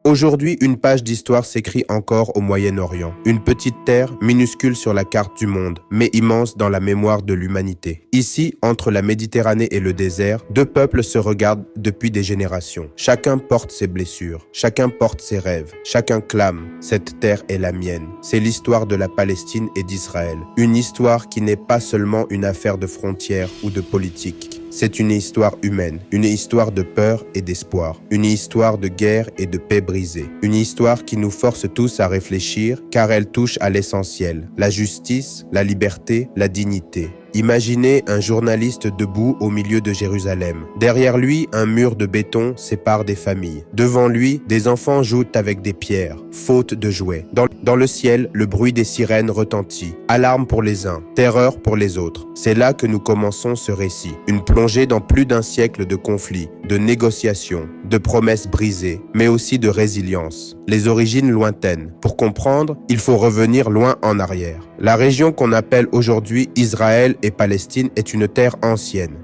Aujourd'hui, une page d'histoire s'écrit encore au Moyen-Orient. Une petite terre, minuscule sur la carte du monde, mais immense dans la mémoire de l'humanité. Ici, entre la Méditerranée et le désert, deux peuples se regardent depuis des générations. Chacun porte ses blessures, chacun porte ses rêves, chacun clame « Cette terre est la mienne ». C'est l'histoire de la Palestine et d'Israël. Une histoire qui n'est pas seulement une affaire de frontières ou de politique. C'est une histoire humaine, une histoire de peur et d'espoir, une histoire de guerre et de paix brisée, une histoire qui nous force tous à réfléchir car elle touche à l'essentiel, la justice, la liberté, la dignité. Imaginez un journaliste debout au milieu de Jérusalem. Derrière lui, un mur de béton sépare des familles. Devant lui, des enfants jouent avec des pierres, faute de jouets. Dans le ciel, le bruit des sirènes retentit. Alarme pour les uns, terreur pour les autres. C'est là que nous commençons ce récit. Une plongée dans plus d'un siècle de conflits, de négociations, de promesses brisées, mais aussi de résilience. Les origines lointaines. Pour comprendre, il faut revenir loin en arrière. La région qu'on appelle aujourd'hui Israël et Palestine est une terre ancienne.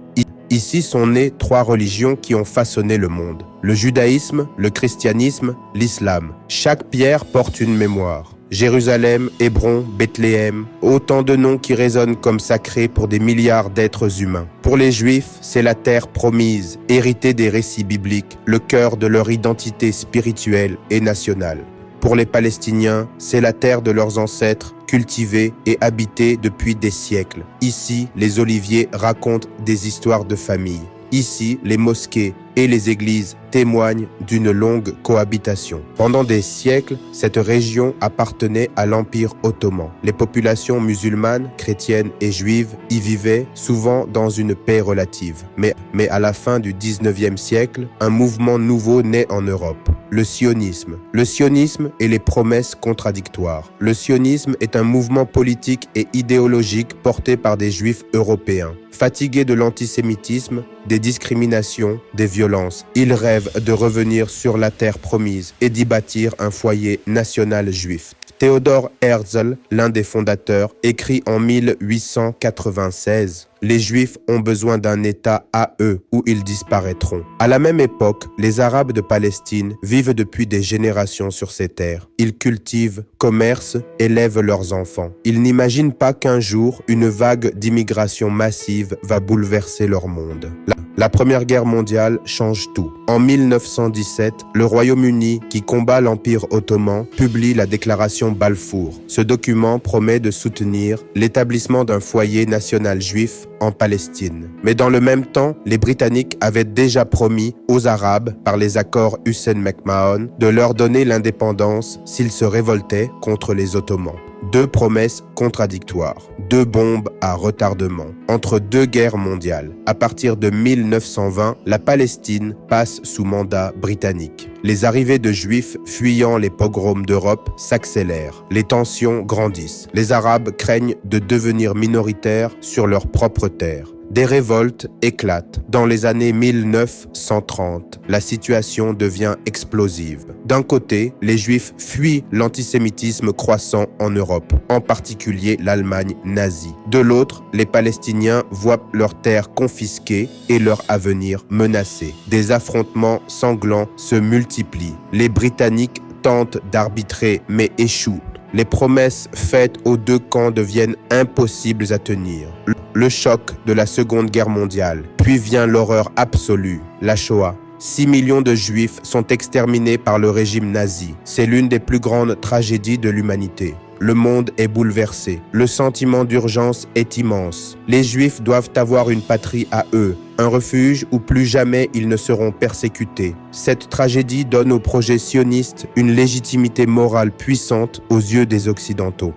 Ici sont nées trois religions qui ont façonné le monde. Le judaïsme, le christianisme, l'islam. Chaque pierre porte une mémoire. Jérusalem, Hébron, Bethléem, autant de noms qui résonnent comme sacrés pour des milliards d'êtres humains. Pour les Juifs, c'est la terre promise, héritée des récits bibliques, le cœur de leur identité spirituelle et nationale. Pour les Palestiniens, c'est la terre de leurs ancêtres, cultivée et habitée depuis des siècles. Ici, les oliviers racontent des histoires de famille. Ici, les mosquées et les églises témoignent d'une longue cohabitation. Pendant des siècles, cette région appartenait à l'Empire ottoman. Les populations musulmanes, chrétiennes et juives y vivaient souvent dans une paix relative. Mais à la fin du 19e siècle, un mouvement nouveau naît en Europe. Le sionisme. Le sionisme et les promesses contradictoires. Le sionisme est un mouvement politique et idéologique porté par des juifs européens. Fatigués de l'antisémitisme, des discriminations, des violences, ils rêvent de revenir sur la terre promise et d'y bâtir un foyer national juif. Theodor Herzl, l'un des fondateurs, écrit en 1896 « Les Juifs ont besoin d'un État à eux ou ils disparaîtront ». À la même époque, les Arabes de Palestine vivent depuis des générations sur ces terres. Ils cultivent, commercent, élèvent leurs enfants. Ils n'imaginent pas qu'un jour, une vague d'immigration massive va bouleverser leur monde. La Première Guerre mondiale change tout. En 1917, le Royaume-Uni, qui combat l'Empire ottoman, publie la déclaration Balfour. Ce document promet de soutenir l'établissement d'un foyer national juif en Palestine. Mais dans le même temps, les Britanniques avaient déjà promis aux Arabes, par les accords Hussein-McMahon, de leur donner l'indépendance s'ils se révoltaient contre les Ottomans. Deux promesses contradictoires, deux bombes à retardement, entre deux guerres mondiales. À partir de 1920, la Palestine passe sous mandat britannique. Les arrivées de Juifs fuyant les pogroms d'Europe s'accélèrent. Les tensions grandissent. Les Arabes craignent de devenir minoritaires sur leur propre terre. Des révoltes éclatent. Dans les années 1930, la situation devient explosive. D'un côté, les Juifs fuient l'antisémitisme croissant en Europe, en particulier l'Allemagne nazie. De l'autre, les Palestiniens voient leurs terres confisquées et leur avenir menacé. Des affrontements sanglants se multiplient. Les Britanniques tentent d'arbitrer mais échouent. Les promesses faites aux deux camps deviennent impossibles à tenir. Le choc de la Seconde Guerre mondiale, puis vient l'horreur absolue, la Shoah. 6 millions de Juifs sont exterminés par le régime nazi. C'est l'une des plus grandes tragédies de l'humanité. Le monde est bouleversé. Le sentiment d'urgence est immense. Les Juifs doivent avoir une patrie à eux, un refuge où plus jamais ils ne seront persécutés. Cette tragédie donne au projet sioniste une légitimité morale puissante aux yeux des Occidentaux.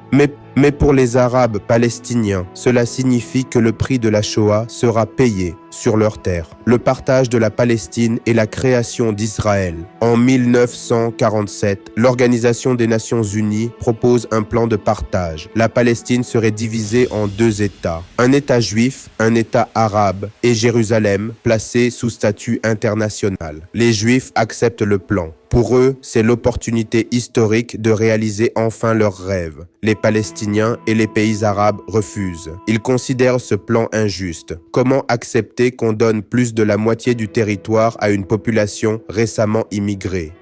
Mais pour les Arabes palestiniens, cela signifie que le prix de la Shoah sera payé sur leur terre. Le partage de la Palestine et la création d'Israël. En 1947, l'Organisation des Nations Unies propose un plan de partage. La Palestine serait divisée en deux États. Un État juif, un État arabe et Jérusalem placé sous statut international. Les Juifs acceptent le plan. Pour eux, c'est l'opportunité historique de réaliser enfin leurs rêves. Les Palestiniens et les pays arabes refusent. Ils considèrent ce plan injuste. Comment accepter qu'on donne plus de la moitié du territoire à une population récemment immigrée ?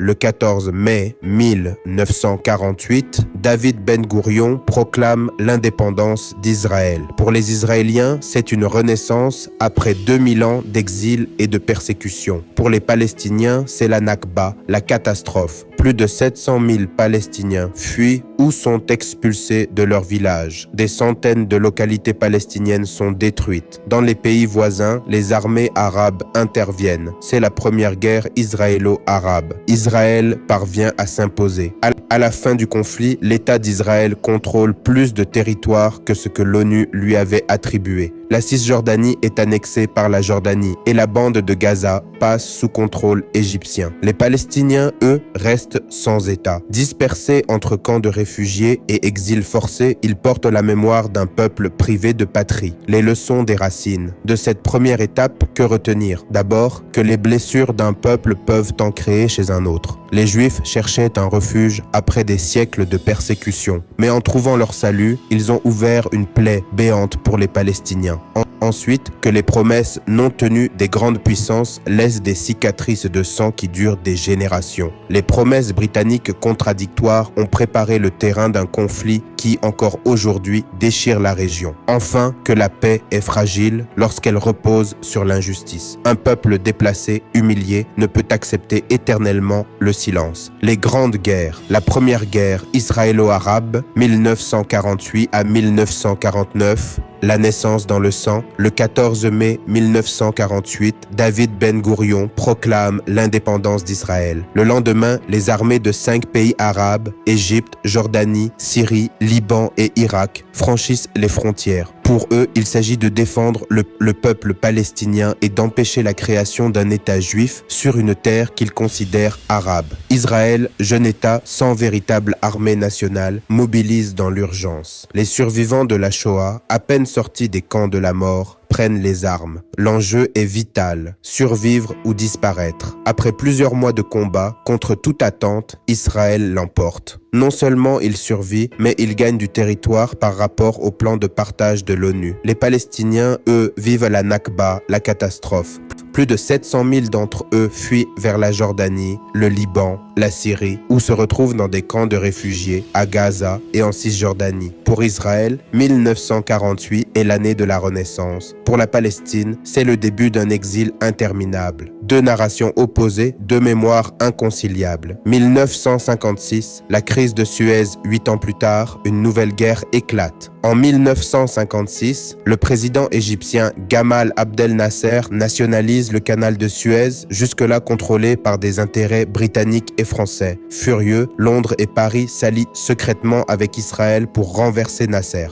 le 14 mai 1948, David Ben-Gourion proclame l'indépendance d'Israël. Pour les Israéliens, c'est une renaissance après 2000 ans d'exil et de persécution. Pour les Palestiniens, c'est la Nakba, la catastrophe. Plus de 700 000 Palestiniens fuient ou sont expulsés de leur village. Des centaines de localités palestiniennes sont détruites. Dans les pays voisins, les armées arabes interviennent. C'est la première guerre israélo-arabe. Israël parvient à s'imposer. À la fin du conflit, l'État d'Israël contrôle plus de territoire que ce que l'ONU lui avait attribué. La Cisjordanie est annexée par la Jordanie et la bande de Gaza passe sous contrôle égyptien. Les Palestiniens, eux, restent sans État. Dispersés entre camps de réfugiés et exil forcé, ils portent la mémoire d'un peuple privé de patrie. Les leçons des racines. De cette première étape, que retenir? D'abord, que les blessures d'un peuple peuvent en créer chez un autre. Les Juifs cherchaient un refuge après des siècles de persécution. Mais en trouvant leur salut, ils ont ouvert une plaie béante pour les Palestiniens. Ensuite, que les promesses non tenues des grandes puissances laissent des cicatrices de sang qui durent des générations. Les promesses britanniques contradictoires ont préparé le terrain d'un conflit qui, encore aujourd'hui, déchire la région. Enfin, que la paix est fragile lorsqu'elle repose sur l'injustice. Un peuple déplacé, humilié, ne peut accepter éternellement le silence. Les grandes guerres. La première guerre israélo-arabe, 1948 à 1949, la naissance dans le sang. Le 14 mai 1948, David Ben-Gourion proclame l'indépendance d'Israël. Le lendemain, les armées de 5 pays arabes, Égypte, Jordanie, Syrie, Liban et Irak, franchissent les frontières. Pour eux, il s'agit de défendre le peuple palestinien et d'empêcher la création d'un État juif sur une terre qu'ils considèrent arabe. Israël, jeune État sans véritable armée nationale, mobilise dans l'urgence. Les survivants de la Shoah, à peine sortis des camps de la mort, prennent les armes. L'enjeu est vital, survivre ou disparaître. Après plusieurs mois de combat, contre toute attente, Israël l'emporte. Non seulement il survit, mais il gagne du territoire par rapport au plan de partage de l'ONU. Les Palestiniens, eux, vivent la Nakba, la catastrophe. Plus de 700 000 d'entre eux fuient vers la Jordanie, le Liban, la Syrie, ou se retrouvent dans des camps de réfugiés à Gaza et en Cisjordanie. Pour Israël, 1948 est l'année de la Renaissance. Pour la Palestine, c'est le début d'un exil interminable. Deux narrations opposées, deux mémoires inconciliables. 1956, la crise de Suez. 8 ans plus tard, une nouvelle guerre éclate. En 1956, le président égyptien Gamal Abdel Nasser nationalise le canal de Suez, jusque-là contrôlé par des intérêts britanniques et français. Furieux, Londres et Paris s'allient secrètement avec Israël pour renverser Nasser.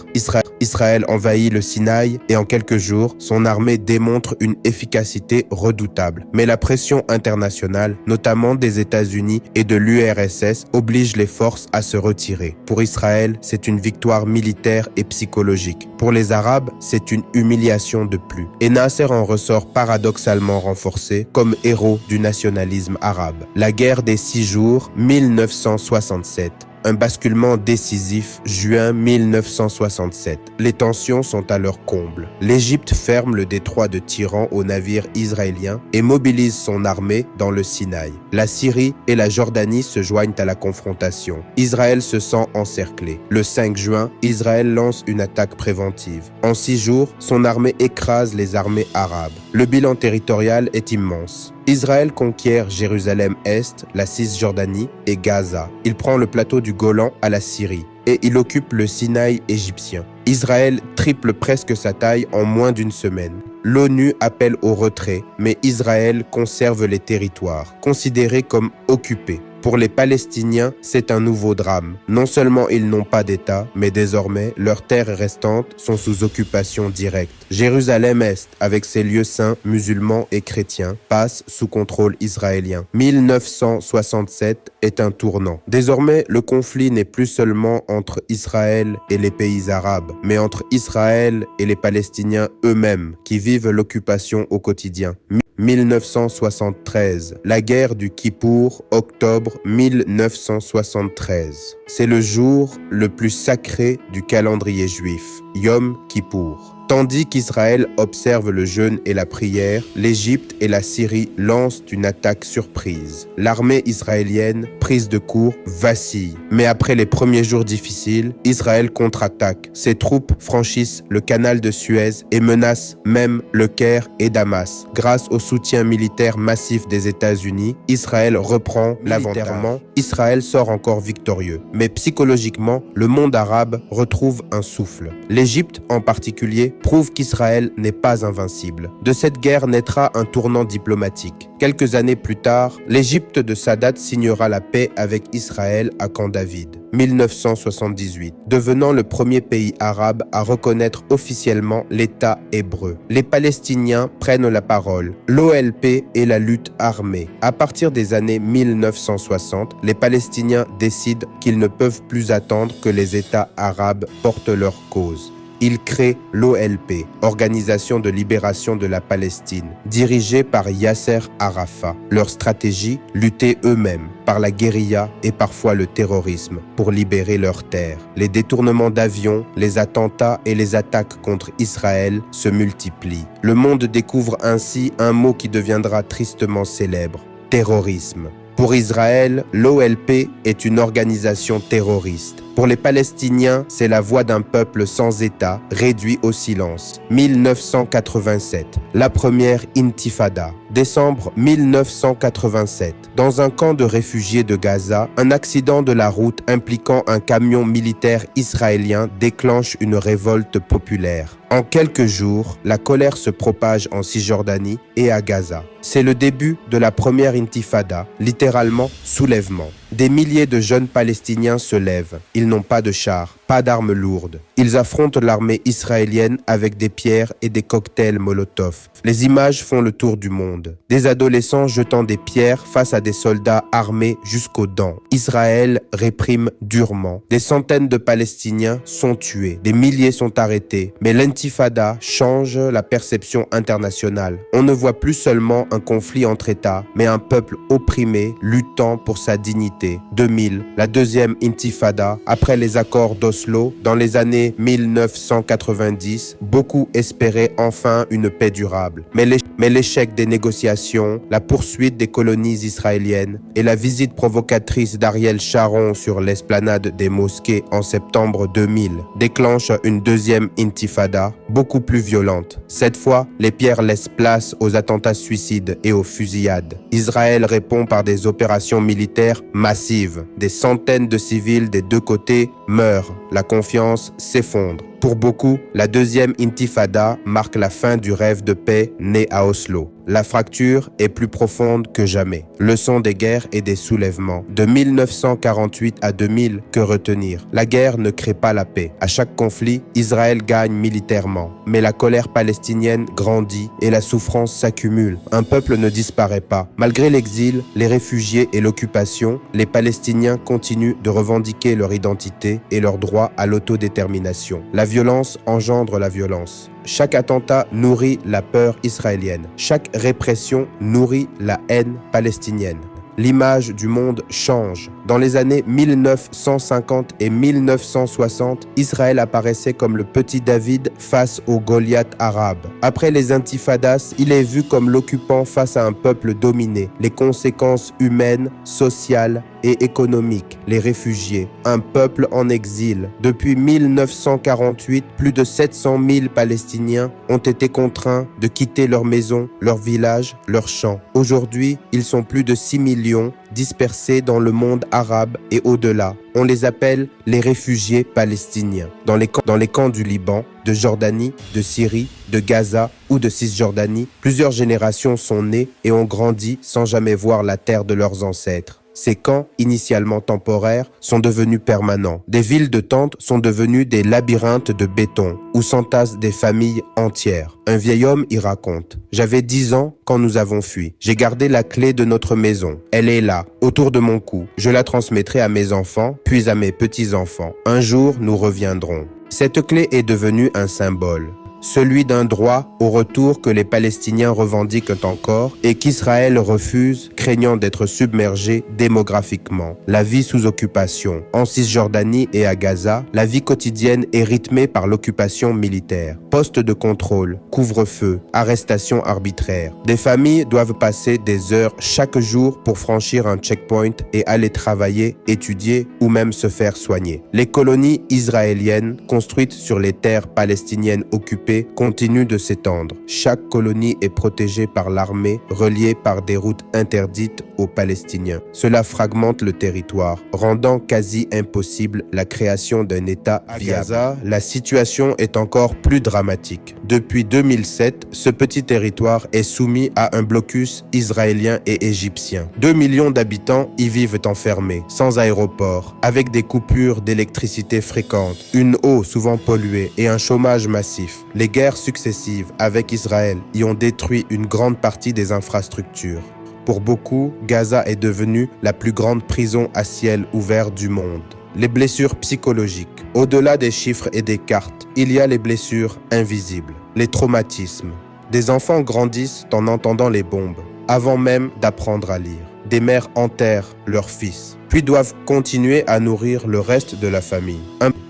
Israël envahit le Sinaï et en quelques jours, son armée démontre une efficacité redoutable. Mais la pression internationale, notamment des États-Unis et de l'URSS, oblige les forces à se retirer. Pour Israël, c'est une victoire militaire et psychologique. Pour les Arabes, c'est une humiliation de plus. Et Nasser en ressort paradoxalement renforcé comme héros du nationalisme arabe. La guerre des 6 jours, 1967. Un basculement décisif, juin 1967. Les tensions sont à leur comble. L'Égypte ferme le détroit de Tiran aux navires israéliens et mobilise son armée dans le Sinaï. La Syrie et la Jordanie se joignent à la confrontation. Israël se sent encerclé. Le 5 juin, Israël lance une attaque préventive. En 6 jours, son armée écrase les armées arabes. Le bilan territorial est immense. Israël conquiert Jérusalem-Est, la Cisjordanie et Gaza. Il prend le plateau du Golan à la Syrie et il occupe le Sinaï égyptien. Israël triple presque sa taille en moins d'une semaine. L'ONU appelle au retrait, mais Israël conserve les territoires, considérés comme occupés. Pour les Palestiniens, c'est un nouveau drame. Non seulement ils n'ont pas d'État, mais désormais, leurs terres restantes sont sous occupation directe. Jérusalem-Est, avec ses lieux saints musulmans et chrétiens, passe sous contrôle israélien. 1967 est un tournant. Désormais, le conflit n'est plus seulement entre Israël et les pays arabes, mais entre Israël et les Palestiniens eux-mêmes, qui vivent l'occupation au quotidien. 1973, la guerre du Kippour, octobre 1973. C'est le jour le plus sacré du calendrier juif, Yom Kippour. Tandis qu'Israël observe le jeûne et la prière, l'Égypte et la Syrie lancent une attaque surprise. L'armée israélienne, prise de court, vacille. Mais après les premiers jours difficiles, Israël contre-attaque. Ses troupes franchissent le canal de Suez et menacent même le Caire et Damas. Grâce au soutien militaire massif des États-Unis, Israël reprend l'avantage. Israël sort encore victorieux. Mais psychologiquement, le monde arabe retrouve un souffle. L'Égypte, en particulier, prouve qu'Israël n'est pas invincible. De cette guerre naîtra un tournant diplomatique. Quelques années plus tard, l'Égypte de Sadat signera la paix avec Israël à Camp David, 1978, devenant le premier pays arabe à reconnaître officiellement l'État hébreu. Les Palestiniens prennent la parole. L'OLP et la lutte armée. À partir des années 1960, les Palestiniens décident qu'ils ne peuvent plus attendre que les États arabes portent leur cause. Ils créent l'OLP, Organisation de libération de la Palestine, dirigée par Yasser Arafat. Leur stratégie, lutter eux-mêmes, par la guérilla et parfois le terrorisme, pour libérer leurs terres. Les détournements d'avions, les attentats et les attaques contre Israël se multiplient. Le monde découvre ainsi un mot qui deviendra tristement célèbre, terrorisme. Pour Israël, l'OLP est une organisation terroriste. Pour les Palestiniens, c'est la voix d'un peuple sans État, réduit au silence. 1987, la première intifada. Décembre 1987, dans un camp de réfugiés de Gaza, un accident de la route impliquant un camion militaire israélien déclenche une révolte populaire. En quelques jours, la colère se propage en Cisjordanie et à Gaza. C'est le début de la première intifada, littéralement soulèvement. Des milliers de jeunes Palestiniens se lèvent. Ils n'ont pas de chars, pas d'armes lourdes. Ils affrontent l'armée israélienne avec des pierres et des cocktails Molotov. Les images font le tour du monde. Des adolescents jetant des pierres face à des soldats armés jusqu'aux dents. Israël réprime durement. Des centaines de Palestiniens sont tués. Des milliers sont arrêtés. Mais l'intifada change la perception internationale. On ne voit plus seulement un conflit entre États, mais un peuple opprimé luttant pour sa dignité. 2000, la deuxième intifada, après les accords d'Oslo, dans les années 1990, beaucoup espéraient enfin une paix durable. Mais l'échec des négociations, la poursuite des colonies israéliennes et la visite provocatrice d'Ariel Sharon sur l'esplanade des mosquées en septembre 2000 déclenchent une deuxième intifada, beaucoup plus violente. Cette fois, les pierres laissent place aux attentats suicides et aux fusillades. Israël répond par des opérations militaires massives. Des centaines de civils des deux côtés meurent. La confiance s'effondre. Pour beaucoup, la deuxième intifada marque la fin du rêve de paix né à Oslo. La fracture est plus profonde que jamais. Leçon des guerres et des soulèvements. De 1948 à 2000, que retenir? La guerre ne crée pas la paix. À chaque conflit, Israël gagne militairement. Mais la colère palestinienne grandit et la souffrance s'accumule. Un peuple ne disparaît pas. Malgré l'exil, les réfugiés et l'occupation, les Palestiniens continuent de revendiquer leur identité et leur droit à l'autodétermination. La violence engendre la violence. Chaque attentat nourrit la peur israélienne. Chaque répression nourrit la haine palestinienne. L'image du monde change. Dans les années 1950 et 1960, Israël apparaissait comme le petit David face au Goliath arabe. Après les intifadas, il est vu comme l'occupant face à un peuple dominé. Les conséquences humaines, sociales et économiques, les réfugiés, un peuple en exil. Depuis 1948, plus de 700 000 Palestiniens ont été contraints de quitter leur maison, leur village, leur champ. Aujourd'hui, ils sont plus de 6 millions dispersés dans le monde arabe et au-delà. On les appelle les réfugiés palestiniens. Dans les camps du Liban, de Jordanie, de Syrie, de Gaza ou de Cisjordanie, plusieurs générations sont nées et ont grandi sans jamais voir la terre de leurs ancêtres. Ces camps, initialement temporaires, sont devenus permanents. Des villes de tentes sont devenues des labyrinthes de béton où s'entassent des familles entières. Un vieil homme y raconte: « J'avais 10 ans quand nous avons fui. J'ai gardé la clé de notre maison. Elle est là, autour de mon cou. Je la transmettrai à mes enfants, puis à mes petits-enfants. Un jour, nous reviendrons. » Cette clé est devenue un symbole. celui d'un droit au retour que les Palestiniens revendiquent encore et qu'Israël refuse, craignant d'être submergé démographiquement. La vie sous occupation. En Cisjordanie et à Gaza, la vie quotidienne est rythmée par l'occupation militaire. Postes de contrôle, couvre-feu, arrestations arbitraires. Des familles doivent passer des heures chaque jour pour franchir un checkpoint et aller travailler, étudier ou même se faire soigner. Les colonies israéliennes construites sur les terres palestiniennes occupées continuent de s'étendre. Chaque colonie est protégée par l'armée, reliée par des routes interdites aux Palestiniens. Cela fragmente le territoire, rendant quasi impossible la création d'un État viable. À Gaza, la situation est encore plus dramatique. Depuis 2007, ce petit territoire est soumis à un blocus israélien et égyptien. 2 millions d'habitants y vivent enfermés, sans aéroport, avec des coupures d'électricité fréquentes, une eau souvent polluée et un chômage massif. Les guerres successives avec Israël y ont détruit une grande partie des infrastructures. Pour beaucoup, Gaza est devenue la plus grande prison à ciel ouvert du monde. Les blessures psychologiques. Au-delà des chiffres et des cartes, il y a les blessures invisibles, les traumatismes. Des enfants grandissent en entendant les bombes, avant même d'apprendre à lire. Des mères enterrent leurs fils, puis doivent continuer à nourrir le reste de la famille.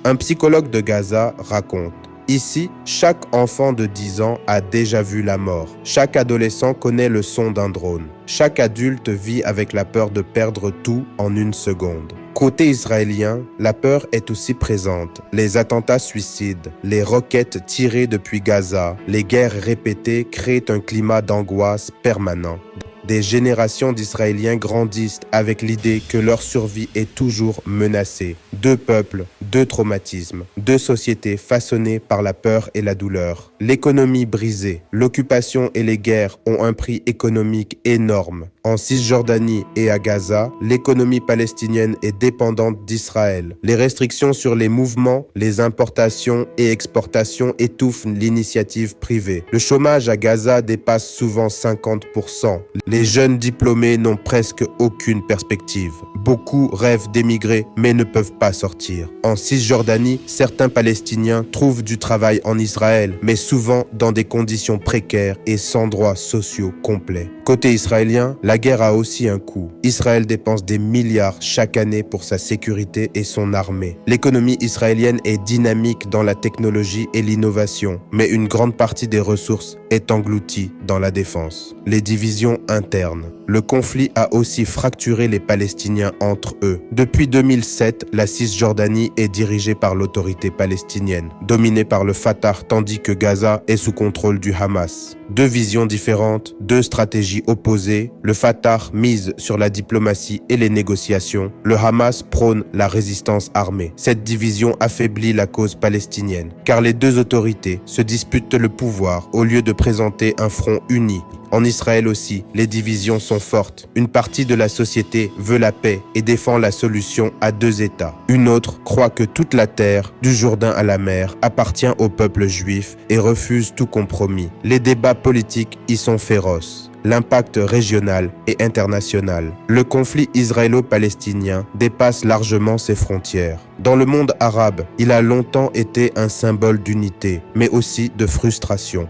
Un psychologue de Gaza raconte: ici, chaque enfant de 10 ans a déjà vu la mort. Chaque adolescent connaît le son d'un drone. Chaque adulte vit avec la peur de perdre tout en une seconde. Côté israélien, la peur est aussi présente. Les attentats suicides, les roquettes tirées depuis Gaza, les guerres répétées créent un climat d'angoisse permanent. Des générations d'Israéliens grandissent avec l'idée que leur survie est toujours menacée. Deux peuples, deux traumatismes, deux sociétés façonnées par la peur et la douleur. L'économie brisée, l'occupation et les guerres ont un prix économique énorme. En Cisjordanie et à Gaza, l'économie palestinienne est dépendante d'Israël. Les restrictions sur les mouvements, les importations et exportations étouffent l'initiative privée. Le chômage à Gaza dépasse souvent 50%. Les jeunes diplômés n'ont presque aucune perspective. Beaucoup rêvent d'émigrer mais ne peuvent pas sortir. En Cisjordanie, certains Palestiniens trouvent du travail en Israël, mais souvent dans des conditions précaires et sans droits sociaux complets. Côté israélien, la guerre a aussi un coût. Israël dépense des milliards chaque année pour sa sécurité et son armée. L'économie israélienne est dynamique dans la technologie et l'innovation, mais une grande partie des ressources est engloutie dans la défense. Les divisions internes. Le conflit a aussi fracturé les Palestiniens entre eux. Depuis 2007, la Cisjordanie est dirigée par l'autorité palestinienne, dominée par le Fatah, tandis que Gaza est sous contrôle du Hamas. Deux visions différentes, deux stratégies opposées. Le Fatah mise sur la diplomatie et les négociations. Le Hamas prône la résistance armée. Cette division affaiblit la cause palestinienne, car les deux autorités se disputent le pouvoir au lieu de présenter un front uni. En Israël aussi, les divisions sont fortes. Une partie de la société veut la paix et défend la solution à deux États. Une autre croit que toute la terre, du Jourdain à la mer, appartient au peuple juif et refuse tout compromis. Les débats politiques y sont féroces. L'impact régional et international. Le conflit israélo-palestinien dépasse largement ses frontières. Dans le monde arabe, il a longtemps été un symbole d'unité, mais aussi de frustration.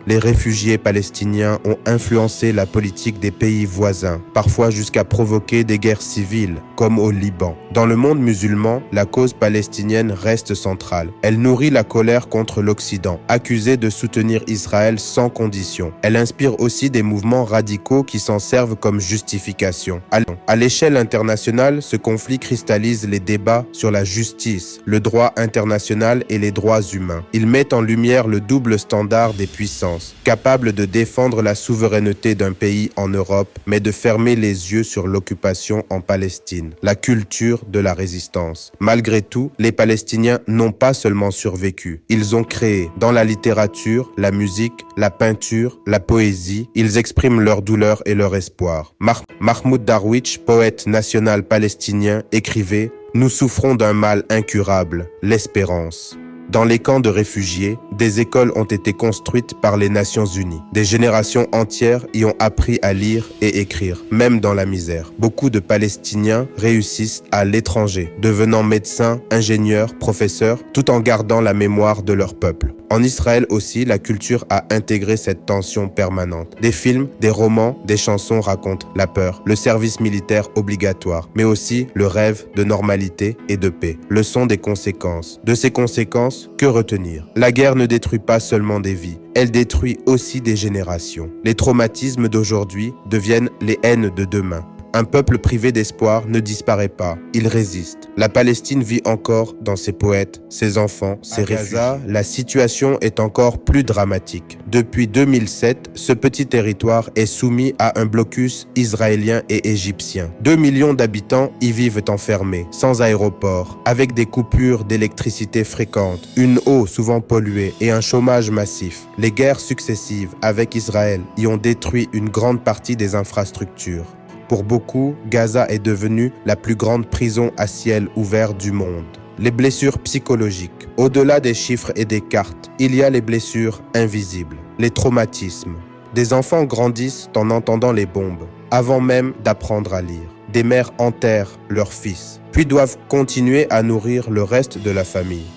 Les réfugiés palestiniens ont influencé la politique des pays voisins, parfois jusqu'à provoquer des guerres civiles, comme au Liban. Dans le monde musulman, la cause palestinienne reste centrale. Elle nourrit la colère contre l'Occident, accusé de soutenir Israël sans condition. Elle inspire aussi des mouvements radicaux qui s'en servent comme justification. À l'échelle internationale, ce conflit cristallise les débats sur la justice, le droit international et les droits humains. Il met en lumière le double standard des puissances, capables de défendre la souveraineté d'un pays en Europe, mais de fermer les yeux sur l'occupation en Palestine, la culture de la résistance. Malgré tout, les Palestiniens n'ont pas seulement survécu. Ils ont créé, dans la littérature, la musique, la peinture, la poésie, ils expriment leur douleur et leur espoir. Mahmoud Darwich, poète national palestinien, écrivait « Nous souffrons d'un mal incurable, l'espérance ». Dans les camps de réfugiés, des écoles ont été construites par les Nations Unies. Des générations entières y ont appris à lire et écrire, même dans la misère. Beaucoup de Palestiniens réussissent à l'étranger, devenant médecins, ingénieurs, professeurs, tout en gardant la mémoire de leur peuple. En Israël aussi, la culture a intégré cette tension permanente. Des films, des romans, des chansons racontent la peur, le service militaire obligatoire, mais aussi le rêve de normalité et de paix. Leçon des conséquences. De ces conséquences, que retenir? La guerre ne détruit pas seulement des vies, elle détruit aussi des générations. Les traumatismes d'aujourd'hui deviennent les haines de demain. Un peuple privé d'espoir ne disparaît pas, il résiste. La Palestine vit encore dans ses poètes, ses enfants, ses réfugiés. À Gaza, la situation est encore plus dramatique. Depuis 2007, ce petit territoire est soumis à un blocus israélien et égyptien. 2 millions d'habitants y vivent enfermés, sans aéroport, avec des coupures d'électricité fréquentes, une eau souvent polluée et un chômage massif. Les guerres successives avec Israël y ont détruit une grande partie des infrastructures. Pour beaucoup, Gaza est devenue la plus grande prison à ciel ouvert du monde. Les blessures psychologiques. Au-delà des chiffres et des cartes, il y a les blessures invisibles, les traumatismes. Des enfants grandissent en entendant les bombes, avant même d'apprendre à lire. Des mères enterrent leurs fils, puis doivent continuer à nourrir le reste de la famille.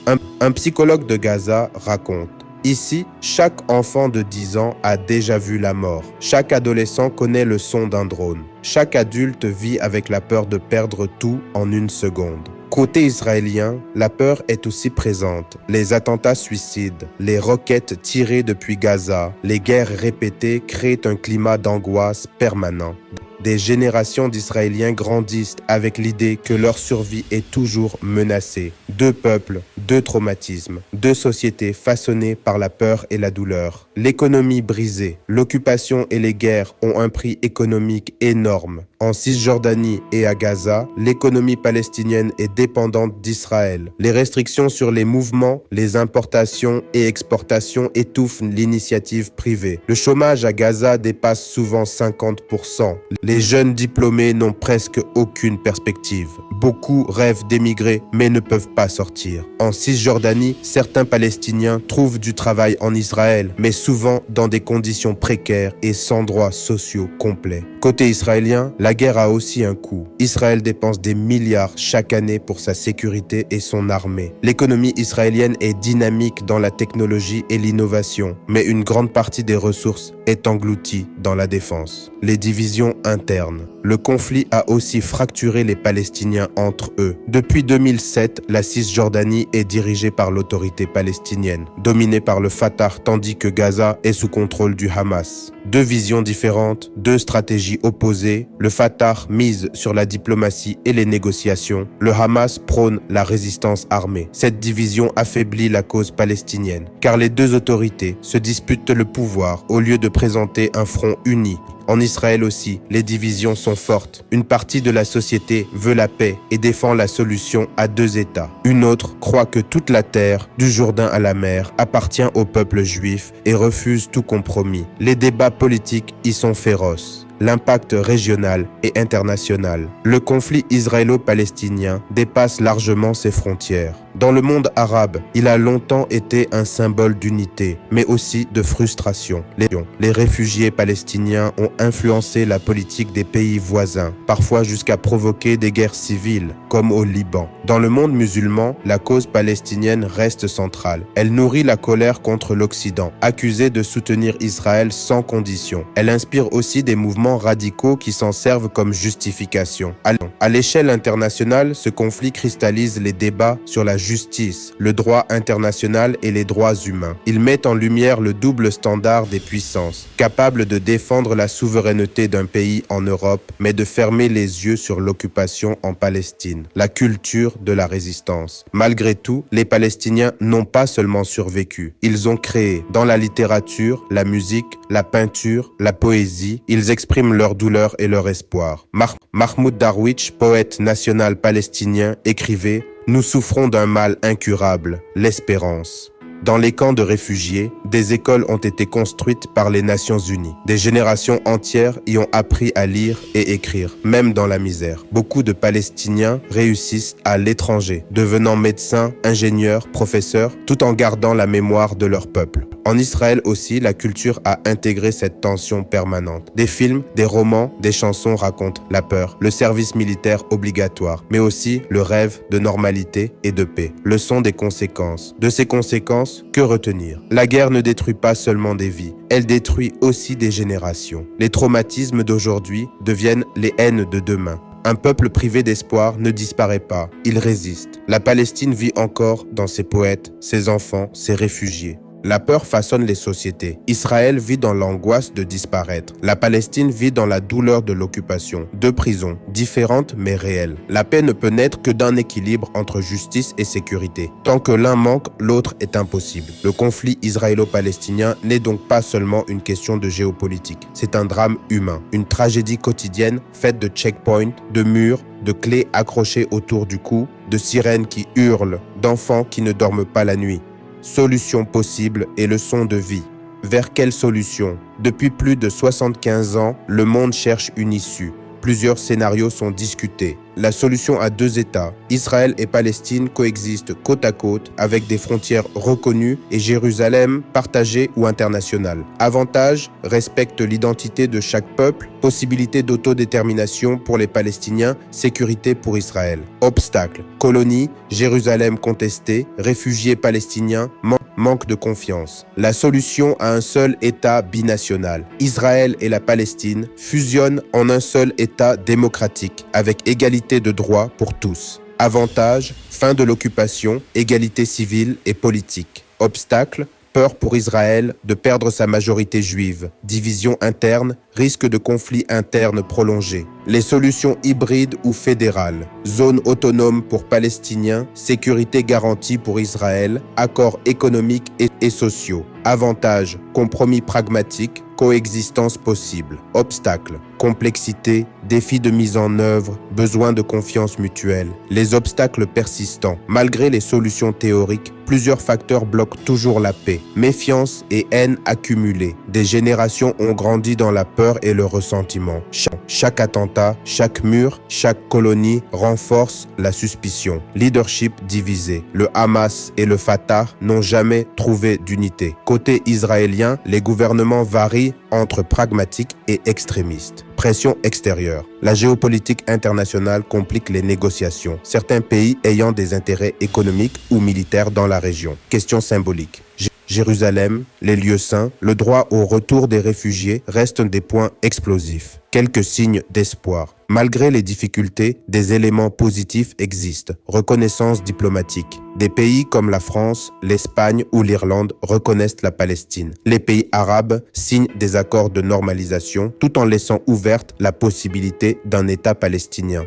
Un psychologue de Gaza raconte: ici, chaque enfant de 10 ans a déjà vu la mort. Chaque adolescent connaît le son d'un drone. Chaque adulte vit avec la peur de perdre tout en une seconde. Côté israélien, la peur est aussi présente. Les attentats suicides, les roquettes tirées depuis Gaza, les guerres répétées créent un climat d'angoisse permanent. Des générations d'Israéliens grandissent avec l'idée que leur survie est toujours menacée. Deux peuples, deux traumatismes, deux sociétés façonnées par la peur et la douleur. L'économie brisée, l'occupation et les guerres ont un prix économique énorme. En Cisjordanie et à Gaza, l'économie palestinienne est dépendante d'Israël. Les restrictions sur les mouvements, les importations et exportations étouffent l'initiative privée. Le chômage à Gaza dépasse souvent 50%. Les jeunes diplômés n'ont presque aucune perspective. Beaucoup rêvent d'émigrer mais ne peuvent pas sortir. En Cisjordanie, certains Palestiniens trouvent du travail en Israël, mais souvent dans des conditions précaires et sans droits sociaux complets. Côté israélien, la guerre a aussi un coût. Israël dépense des milliards chaque année pour sa sécurité et son armée. L'économie israélienne est dynamique dans la technologie et l'innovation, mais une grande partie des ressources est engloutie dans la défense. Les divisions internes. Le conflit a aussi fracturé les Palestiniens entre eux. Depuis 2007, la Cisjordanie est dirigée par l'autorité palestinienne, dominée par le Fatah, tandis que Gaza est sous contrôle du Hamas. Deux visions différentes, deux stratégies opposées. Le Fatah mise sur la diplomatie et les négociations. Le Hamas prône la résistance armée. Cette division affaiblit la cause palestinienne, car les deux autorités se disputent le pouvoir au lieu de présenter un front uni. En Israël aussi, les divisions sont fortes. Une partie de la société veut la paix et défend la solution à deux États. Une autre croit que toute la terre, du Jourdain à la mer, appartient au peuple juif et refuse tout compromis. Les débats politiques y sont féroces. L'impact régional et international. Le conflit israélo-palestinien dépasse largement ses frontières. Dans le monde arabe, il a longtemps été un symbole d'unité, mais aussi de frustration. Les réfugiés palestiniens ont influencé la politique des pays voisins, parfois jusqu'à provoquer des guerres civiles, comme au Liban. Dans le monde musulman, la cause palestinienne reste centrale. Elle nourrit la colère contre l'Occident, accusé de soutenir Israël sans condition. Elle inspire aussi des mouvements radicaux qui s'en servent comme justification. À l'échelle internationale, ce conflit cristallise les débats sur la justice, le droit international et les droits humains. Il met en lumière le double standard des puissances, capables de défendre la souveraineté d'un pays en Europe, mais de fermer les yeux sur l'occupation en Palestine, la culture de la résistance. Malgré tout, les Palestiniens n'ont pas seulement survécu. Ils ont créé, dans la littérature, la musique, la peinture, la poésie, ils expriment leur douleur et leur espoir. Mahmoud Darwich, poète national palestinien, écrivait « Nous souffrons d'un mal incurable, l'espérance ». Dans les camps de réfugiés, des écoles ont été construites par les Nations Unies. Des générations entières y ont appris à lire et écrire, même dans la misère. Beaucoup de Palestiniens réussissent à l'étranger, devenant médecins, ingénieurs, professeurs, tout en gardant la mémoire de leur peuple. En Israël aussi, la culture a intégré cette tension permanente. Des films, des romans, des chansons racontent la peur, le service militaire obligatoire, mais aussi le rêve de normalité et de paix. Leçon des conséquences. De ces conséquences, que retenir? La guerre ne détruit pas seulement des vies, elle détruit aussi des générations. Les traumatismes d'aujourd'hui deviennent les haines de demain. Un peuple privé d'espoir ne disparaît pas, il résiste. La Palestine vit encore dans ses poètes, ses enfants, ses réfugiés. La peur façonne les sociétés. Israël vit dans l'angoisse de disparaître. La Palestine vit dans la douleur de l'occupation. Deux prisons, différentes mais réelles. La paix ne peut naître que d'un équilibre entre justice et sécurité. Tant que l'un manque, l'autre est impossible. Le conflit israélo-palestinien n'est donc pas seulement une question de géopolitique. C'est un drame humain, une tragédie quotidienne faite de checkpoints, de murs, de clés accrochées autour du cou, de sirènes qui hurlent, d'enfants qui ne dorment pas la nuit. Solution possible et leçon de vie. Vers quelle solution? Depuis plus de 75 ans, le monde cherche une issue. Plusieurs scénarios sont discutés. La solution à deux États, Israël et Palestine, coexistent côte à côte avec des frontières reconnues et Jérusalem partagée ou internationale. Avantage, respecte l'identité de chaque peuple, possibilité d'autodétermination pour les Palestiniens, sécurité pour Israël. Obstacle, colonie, Jérusalem contestée, réfugiés palestiniens, manque de confiance. La solution à un seul État binational. Israël et la Palestine fusionnent en un seul État démocratique, avec égalité de droits pour tous. Avantage, fin de l'occupation, égalité civile et politique. Obstacle, peur pour Israël de perdre sa majorité juive. Division interne, risque de conflit interne prolongé. Les solutions hybrides ou fédérales. Zone autonome pour Palestiniens, sécurité garantie pour Israël, accords économiques et sociaux. Avantages, compromis pragmatiques, coexistence possible. Obstacles, complexité, défis de mise en œuvre, besoin de confiance mutuelle. Les obstacles persistants. Malgré les solutions théoriques, plusieurs facteurs bloquent toujours la paix. Méfiance et haine accumulées. Des générations ont grandi dans la peur et le ressentiment. Chaque attentat, chaque mur, chaque colonie renforce la suspicion. Leadership divisé. Le Hamas et le Fatah n'ont jamais trouvé d'unité. Côté israélien, les gouvernements varient entre pragmatiques et extrémistes. Pression extérieure. La géopolitique internationale complique les négociations, certains pays ayant des intérêts économiques ou militaires dans la région. Question symbolique. Jérusalem, les lieux saints, le droit au retour des réfugiés restent des points explosifs. Quelques signes d'espoir. Malgré les difficultés, des éléments positifs existent. Reconnaissance diplomatique. Des pays comme la France, l'Espagne ou l'Irlande reconnaissent la Palestine. Les pays arabes signent des accords de normalisation tout en laissant ouverte la possibilité d'un État palestinien.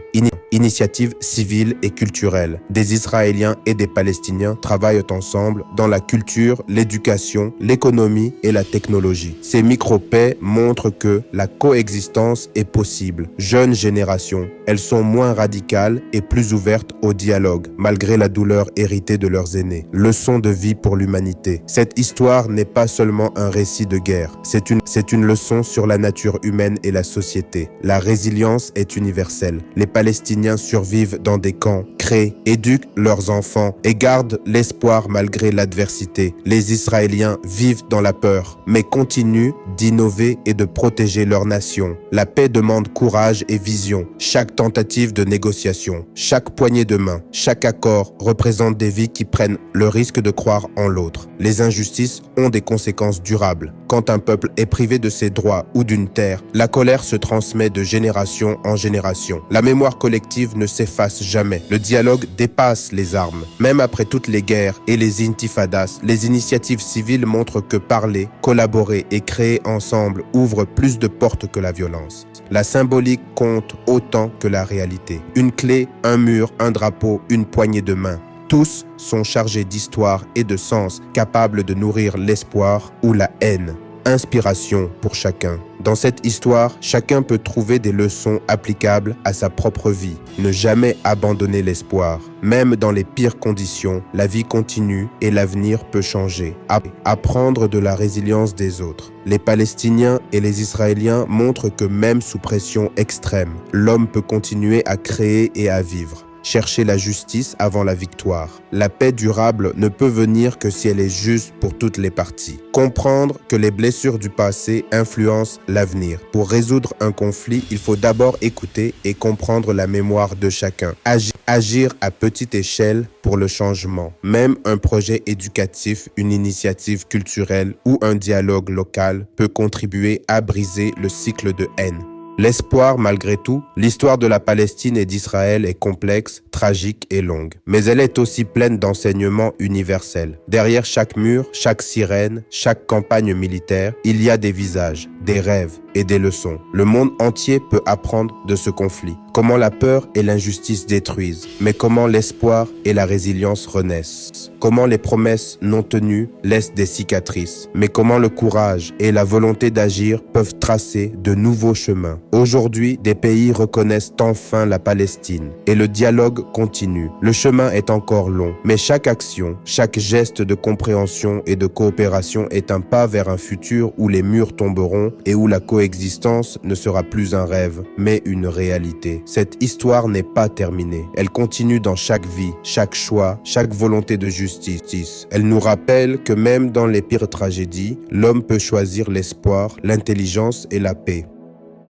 Initiatives civiles et culturelles. Des Israéliens et des Palestiniens travaillent ensemble dans la culture, l'éducation, l'économie et la technologie. Ces micro-paix montrent que la coexistence est possible. Jeunes générations, elles sont moins radicales et plus ouvertes au dialogue, malgré la douleur héritée de leurs aînés. Leçon de vie pour l'humanité. Cette histoire n'est pas seulement un récit de guerre, c'est une leçon sur la nature humaine et la société. La résilience est universelle. Les Palestiniens survivent dans des camps, créent, éduquent leurs enfants et gardent l'espoir malgré l'adversité. Les Israéliens vivent dans la peur, mais continuent d'innover et de protéger leur nation. La paix demande courage et vision. Chaque tentative de négociation, chaque poignée de main, chaque accord représente des vies qui prennent le risque de croire en l'autre. Les injustices ont des conséquences durables. Quand un peuple est privé de ses droits ou d'une terre, la colère se transmet de génération en génération. La mémoire collective ne s'efface jamais. Le dialogue dépasse les armes. Même après toutes les guerres et les intifadas, les initiatives civiles montrent que parler, collaborer et créer ensemble ouvre plus de portes que la violence. La symbolique compte autant que la réalité. Une clé, un mur, un drapeau, une poignée de main. Tous sont chargés d'histoire et de sens, capables de nourrir l'espoir ou la haine. inspiration pour chacun. Dans cette histoire, chacun peut trouver des leçons applicables à sa propre vie. Ne jamais abandonner l'espoir. Même dans les pires conditions, la vie continue et l'avenir peut changer. Apprendre de la résilience des autres. Les Palestiniens et les Israéliens montrent que même sous pression extrême, l'homme peut continuer à créer et à vivre. Chercher la justice avant la victoire. La paix durable ne peut venir que si elle est juste pour toutes les parties. Comprendre que les blessures du passé influencent l'avenir. Pour résoudre un conflit, il faut d'abord écouter et comprendre la mémoire de chacun. Agir à petite échelle pour le changement. Même un projet éducatif, une initiative culturelle ou un dialogue local peut contribuer à briser le cycle de haine. L'espoir, malgré tout, l'histoire de la Palestine et d'Israël est complexe, tragique et longue. Mais elle est aussi pleine d'enseignements universels. Derrière chaque mur, chaque sirène, chaque campagne militaire, il y a des visages, des rêves et des leçons. Le monde entier peut apprendre de ce conflit. Comment la peur et l'injustice détruisent, mais comment l'espoir et la résilience renaissent. Comment les promesses non tenues laissent des cicatrices, mais comment le courage et la volonté d'agir peuvent tracer de nouveaux chemins. Aujourd'hui, des pays reconnaissent enfin la Palestine et le dialogue continue. Le chemin est encore long, mais chaque action, chaque geste de compréhension et de coopération est un pas vers un futur où les murs tomberont et où la coexistence ne sera plus un rêve, mais une réalité. Cette histoire n'est pas terminée. Elle continue dans chaque vie, chaque choix, chaque volonté de justice. Elle nous rappelle que même dans les pires tragédies, l'homme peut choisir l'espoir, l'intelligence et la paix.